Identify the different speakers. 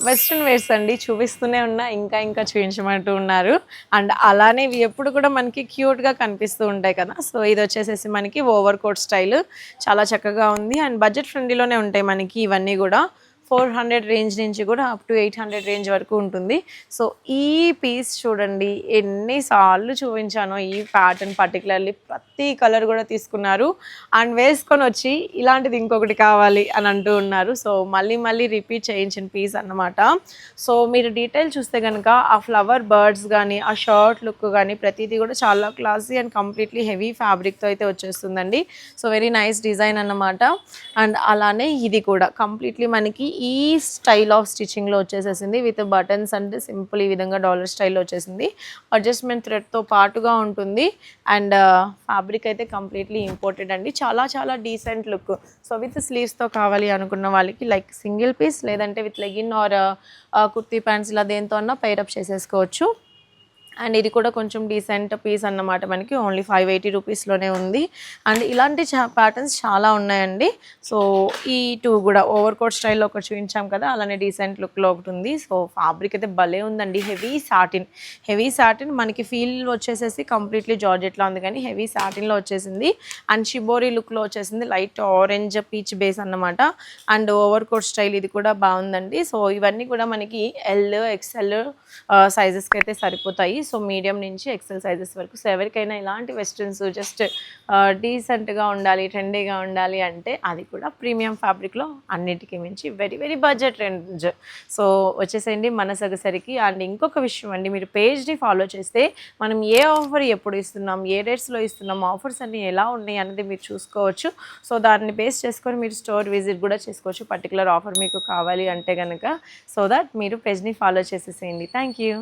Speaker 1: Western wears అండి, చూపిస్తూనే ఉన్నా, ఇంకా ఇంకా చూపించమంటూ ఉన్నారు. అండ్ అలానే ఇవి ఎప్పుడు కూడా మనకి క్యూట్గా కనిపిస్తూ ఉంటాయి కదా. సో ఇది వచ్చేసేసి మనకి ఓవర్ కోట్ స్టైల్, చాలా చక్కగా ఉంది. అండ్ బడ్జెట్ ఫ్రెండ్లీలోనే ఉంటాయి మనకి ఇవన్నీ కూడా. 400 రేంజ్ నుంచి కూడా అప్ టు 800 రేంజ్ వరకు ఉంటుంది. సో ఈ పీస్ చూడండి, ఎన్నిసార్లు చూపించానో ఈ ప్యాటర్న్, పర్టికులర్లీ ప్రతి కలర్ కూడా తీసుకున్నారు. అండ్ వేసుకొని వచ్చి ఇలాంటిది ఇంకొకటి కావాలి అని అంటూ ఉన్నారు. సో మళ్ళీ మళ్ళీ రిపీట్ చేయించిన పీస్ అన్నమాట. సో మీరు డీటెయిల్ చూస్తే కనుక ఆ ఫ్లవర్ బర్డ్స్ కానీ, ఆ షర్ట్ లుక్ కానీ ప్రతిదీ కూడా చాలా క్లాసీ అండ్ కంప్లీట్లీ హెవీ ఫ్యాబ్రిక్తో అయితే వచ్చేస్తుందండి. సో వెరీ నైస్ డిజైన్ అన్నమాట. అండ్ అలానే ఇది కూడా కంప్లీట్లీ మనకి ఈ స్టైల్ ఆఫ్ స్టిచ్చింగ్లో వచ్చేసేసింది, విత్ బటన్స్ అంటే సింపుల్ ఈ విధంగా డాలర్ స్టైల్లో వచ్చేసింది. అడ్జస్ట్మెంట్ థ్రెడ్తో పాటుగా ఉంటుంది. అండ్ ఫ్యాబ్రిక్ అయితే కంప్లీట్లీ ఇంపోర్టెడ్ అండి. చాలా చాలా డీసెంట్ లుక్. సో విత్ స్లీవ్స్తో కావాలి అనుకున్న వాళ్ళకి లైక్ సింగిల్ పీస్, లేదంటే with legging or kurti pants ఇలా దేంతో అన్నా పైరప్ చేసేసుకోవచ్చు. అండ్ ఇది కూడా కొంచెం డీసెంట్ పీస్ అన్నమాట, మనకి ఓన్లీ 580 రూపీస్లోనే ఉంది. అండ్ ఇలాంటి ప్యాటర్న్స్ చాలా ఉన్నాయండి. సో ఈ టూ కూడా ఓవర్ కోట్ స్టైల్లో ఒకటి చూపించాం కదా, అలానే డీసెంట్ లుక్లో ఒకటి ఉంది. సో ఫ్యాబ్రిక్ అయితే భలే ఉందండి. హెవీ సాటిన్ మనకి ఫీల్ వచ్చేసేసి కంప్లీట్లీ జార్జెట్లో ఉంది, కానీ హెవీ సాటిన్లో వచ్చేసింది. అండ్ షిబోరీ లుక్లో వచ్చేసింది, లైట్ ఆరెంజ్ పీచ్ బేస్ అన్నమాట. అండ్ ఓవర్ కోట్ స్టైల్ ఇది కూడా బాగుందండి. సో ఇవన్నీ కూడా మనకి ఎల్, ఎక్స్ఎల్ సైజెస్కి అయితే సరిపోతాయి. సో మీడియం నుంచి ఎక్సెల్ సైజెస్ వరకు. సో ఎవరికైనా ఇలాంటి వెస్ట్రన్స్ జస్ట్ డీసెంట్గా ఉండాలి, ట్రెండీగా ఉండాలి అంటే అది కూడా ప్రీమియం ఫ్యాబ్రిక్లో అన్నిటికీ మించి very very budget range. So వచ్చేసేయండి మన సగసరికి. అండ్ ఇంకొక విషయం అండి, మీరు పేజ్ని ఫాలో చేస్తే మనం ఏ ఆఫర్ ఎప్పుడు ఇస్తున్నాం, ఏ డేట్స్లో ఇస్తున్నాం, ఆఫర్స్ అన్నీ ఎలా ఉన్నాయి అనేది మీరు చూసుకోవచ్చు. సో దాన్ని బేస్ చేసుకొని మీరు స్టోర్ విజిట్ కూడా చేసుకోవచ్చు, పర్టికులర్ ఆఫర్ మీకు కావాలి అంటే కనుక. సో దట్ మీరు పేజ్ని ఫాలో చేసేసేయండి. Thank you.